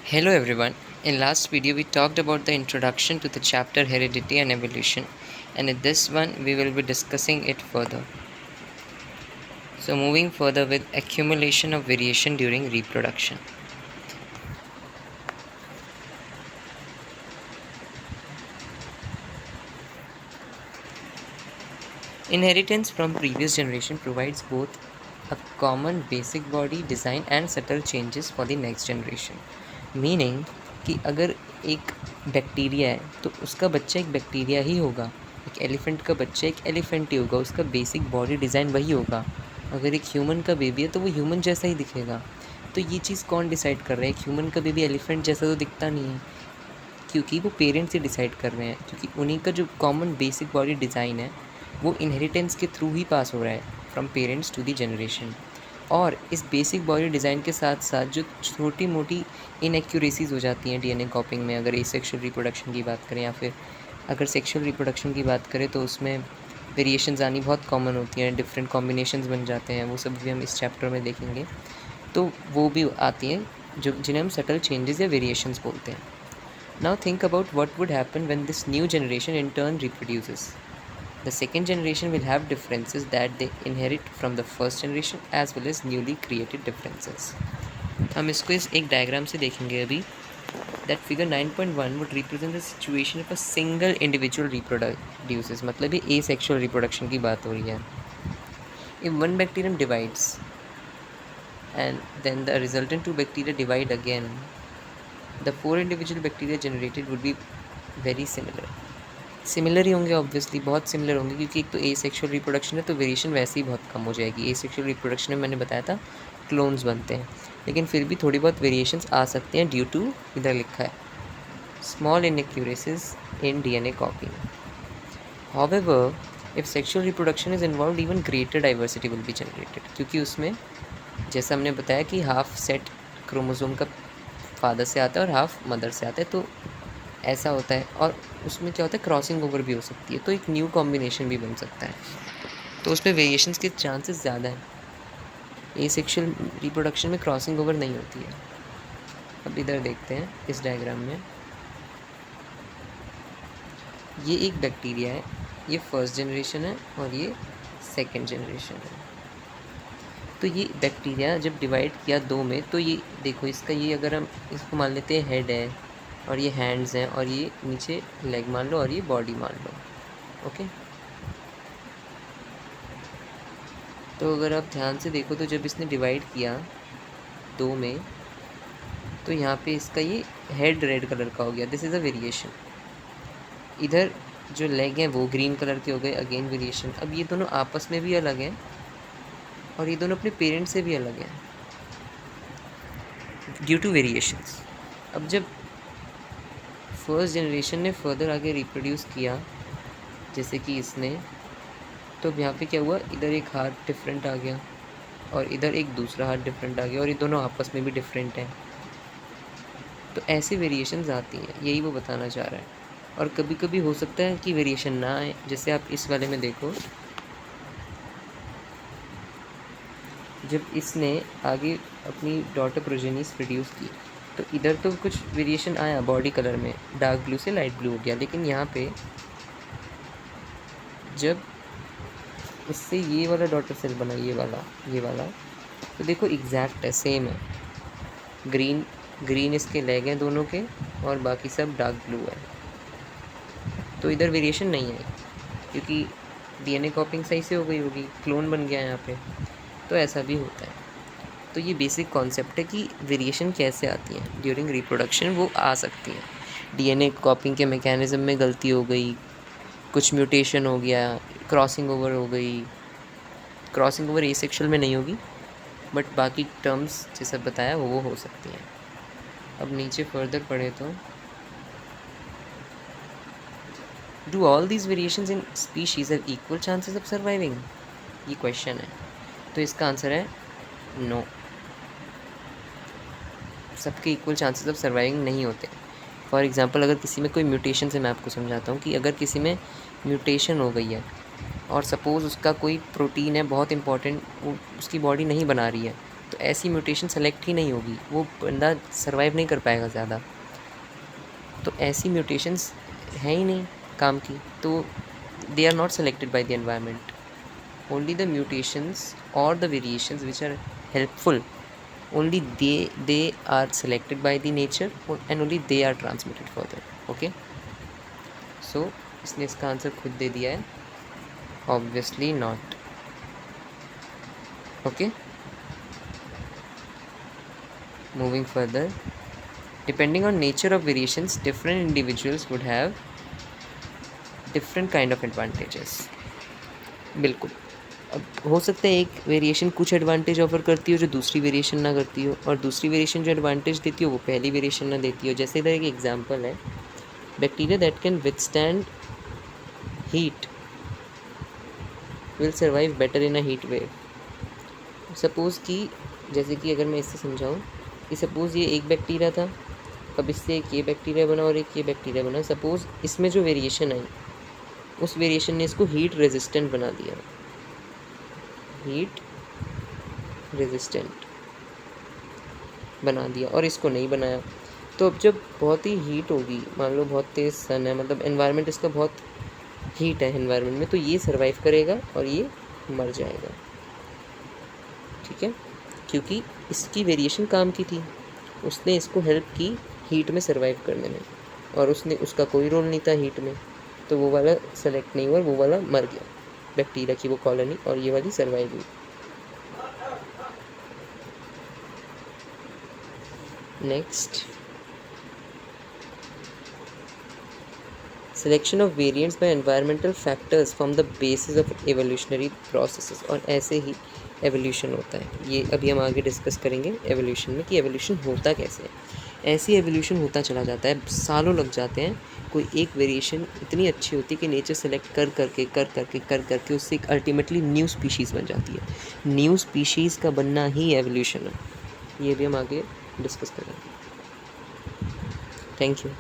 Hello everyone. In last video we talked about the introduction to the chapter heredity and evolution, and in this one we will be discussing it further. So moving further with accumulation of variation during reproduction. Inheritance from previous generation provides both a common basic body design and subtle changes for the next generation. Meaning कि अगर एक bacteria है तो उसका बच्चा एक bacteria ही होगा, एक एलिफेंट का बच्चा एक एलिफेंट ही होगा, उसका बेसिक बॉडी डिज़ाइन वही होगा। अगर एक ह्यूमन का बेबी है तो वो ह्यूमन जैसा ही दिखेगा। तो ये चीज़ कौन डिसाइड कर रहा है? एक ह्यूमन का बेबी एलिफेंट जैसा तो दिखता नहीं है, क्योंकि वो पेरेंट्स ही डिसाइड कर रहे हैं, क्योंकि उन्हीं का जो कॉमन बेसिक बॉडी डिज़ाइन है वो इनहेरिटेंस के थ्रू ही पास हो रहा है from parents to the generation. और इस बेसिक बॉडी डिज़ाइन के साथ साथ जो छोटी मोटी इनएक्यूरेसीज़ हो जाती हैं डीएनए कॉपिंग में, अगर एसेक्सुअल रिप्रोडक्शन की बात करें या फिर अगर सेक्सुअल रिप्रोडक्शन की बात करें तो उसमें वेरिएशंस आनी बहुत कॉमन होती हैं, डिफरेंट कॉम्बिनेशंस बन जाते हैं, वो सब भी हम इस चैप्टर में देखेंगे। तो वो भी आती हैं जो जिन्हें हम सटल चेंजेस या वेरिएशंस बोलते हैं। Now think about what would happen when this new generation in turn reproduces. The second generation will have differences that they inherit from the first generation as well as newly created differences. हम इसको इस एक diagram से देखेंगे अभी। That figure 9.1 would represent the situation if a single individual reproduces, मतलब ये asexual reproduction की बात हो रही है। If one bacterium divides and then the resultant two bacteria divide again, the four individual bacteria generated would be very similar. Similar ही होंगे, obviously बहुत सिमिलर होंगे, क्योंकि एक तो एसेक्सुअल रिप्रोडक्शन है तो वेरिएशन वैसे ही बहुत कम हो जाएगी। एसेक्सुअल रिप्रोडक्शन में मैंने बताया था क्लोन्स बनते हैं, लेकिन फिर भी थोड़ी बहुत वेरिएशंस आ सकते हैं ड्यू टू, इधर लिखा है, small inaccuracies in DNA copying. However if sexual reproduction is involved even greater diversity will be generated, क्योंकि उसमें जैसा हमने बताया कि हाफ सेट क्रोमोसोम का फादर से आता है और हाफ मदर से आता है, तो ऐसा होता है। और उसमें क्या होता है, क्रॉसिंग ओवर भी हो सकती है, तो एक न्यू कॉम्बिनेशन भी बन सकता है, तो उसमें वेरिएशंस के चांसेस ज़्यादा हैं। एसेक्सुअल रिप्रोडक्शन में क्रॉसिंग ओवर नहीं होती है। अब इधर देखते हैं इस डायग्राम में, ये एक बैक्टीरिया है, ये फर्स्ट जनरेशन है और ये सेकेंड जनरेशन है। तो ये बैक्टीरिया जब डिवाइड किया दो में, तो ये देखो इसका, ये अगर हम इसको मान लेते हैं हेड है और ये हैंड्स हैं और ये नीचे लेग मान लो और ये बॉडी मान लो, ओके। तो अगर आप ध्यान से देखो तो जब इसने डिवाइड किया दो में, तो यहाँ पे इसका ये हेड रेड कलर का हो गया, दिस इज़ अ वेरिएशन। इधर जो लेग हैं वो ग्रीन कलर के हो गए, अगेन वेरिएशन। अब ये दोनों आपस में भी अलग हैं और ये दोनों अपने पेरेंट्स से भी अलग हैं ड्यू टू वेरिएशंस। अब जब फर्स्ट जनरेशन ने फर्दर आगे रिप्रोड्यूस किया, जैसे कि इसने, तो अब यहाँ पे क्या हुआ, इधर एक हाथ डिफरेंट आ गया और इधर एक दूसरा हाथ डिफरेंट आ गया और ये दोनों आपस में भी डिफरेंट हैं। तो ऐसे वेरिएशंस आती हैं, यही वो बताना चाह रहा है। और कभी कभी हो सकता है कि वेरिएशन ना आए, जैसे आप इस वाले में देखो, जब इसने आगे अपनी डॉटर प्रोजेनीज प्रोड्यूस की तो इधर तो कुछ वेरिएशन आया बॉडी कलर में, डार्क ब्लू से लाइट ब्लू हो गया, लेकिन यहाँ पे जब इससे ये वाला डॉटर सेल बना, ये वाला, तो देखो एग्जैक्ट है, सेम है। ग्रीन इसके लेग हैं दोनों के और बाकी सब डार्क ब्लू है। तो इधर वेरिएशन नहीं आई क्योंकि डीएनए कॉपिंग सही से हो गई होगी, क्लोन बन गया यहाँ पे। तो ऐसा भी होता है। तो ये बेसिक कॉन्सेप्ट है कि वेरिएशन कैसे आती है ड्यूरिंग रिप्रोडक्शन, वो आ सकती है। डीएनए कॉपिंग के मैकेनिज़्म में गलती हो गई, कुछ म्यूटेशन हो गया, क्रॉसिंग ओवर हो गई। क्रॉसिंग ओवर एसेक्सुअल में नहीं होगी, बट बाकी टर्म्स जैसा बताया वो हो सकती हैं। अब नीचे फर्दर पढ़े तो, do all these variations in species have equal chances of surviving, ये क्वेश्चन है। तो इसका आंसर है नो, सबके इक्वल चांसेस ऑफ सर्वाइविंग नहीं होते। फॉर एग्जांपल अगर किसी में कोई म्यूटेशन, से मैं आपको समझाता हूँ कि अगर किसी में म्यूटेशन हो गई है और सपोज़ उसका कोई प्रोटीन है बहुत इंपॉर्टेंट, वो उसकी बॉडी नहीं बना रही है, तो तो ऐसी म्यूटेशन सेलेक्ट ही नहीं होगी, वो बंदा सर्वाइव नहीं कर पाएगा ज़्यादा। तो ऐसी म्यूटेशंस हैं ही नहीं काम की, तो they are not selected by the environment. Only the mutations or the variations which are helpful, only they are selected by the nature and only they are transmitted further. Okay, so इसने इसका answer खुद दे दिया है, obviously not. Okay, moving further, depending on nature of variations, different individuals would have different kind of advantages. बिल्कुल, अब हो सकता है एक वेरिएशन कुछ एडवांटेज ऑफर करती हो जो दूसरी वेरिएशन ना करती हो, और दूसरी वेरिएशन जो एडवांटेज देती हो वो पहली वेरिएशन ना देती हो। जैसे इधर एक एग्जांपल है, bacteria that can withstand heat will survive better in a heat wave. Suppose कि जैसे कि अगर मैं इससे समझाऊँ कि सपोज़ ये एक बैक्टीरिया था, अब इससे एक ये बैक्टीरिया बना और एक ये बैक्टीरिया बना। सपोज़ इसमें जो वेरिएशन आई उस वेरिएशन ने इसको हीट रेजिस्टेंट बना दिया, हीट रेजिस्टेंट बना दिया, और इसको नहीं बनाया। तो अब जब बहुत ही हीट होगी, मान लो बहुत तेज़ सन है, मतलब एनवायरनमेंट इसका बहुत हीट है एनवायरनमेंट में, तो ये सर्वाइव करेगा और ये मर जाएगा। ठीक है, क्योंकि इसकी वेरिएशन काम की थी, उसने इसको हेल्प की हीट में सर्वाइव करने में, और उसका कोई रोल नहीं था हीट में, तो वो वाला सेलेक्ट नहीं हुआ, वो वाला मर गया बैक्टीरिया की वो कॉलोनी, और ये वाली सर्वाइव हुई। Next, selection of variants bye environmental factors form the basis of evolutionary processes. और ऐसे ही एवोल्यूशन होता है, ये अभी हम आगे डिस्कस करेंगे एवोल्यूशन में कि एवोल्यूशन होता कैसे है। ऐसे एवोल्यूशन होता चला जाता है, सालों लग जाते हैं। कोई एक वेरिएशन इतनी अच्छी होती है कि नेचर सेलेक्ट कर करके उससे एक अल्टीमेटली न्यू स्पीशीज़ बन जाती है। न्यू स्पीशीज़ का बनना ही एवोल्यूशन है, ये भी हम आगे डिस्कस करेंगे। Thank you.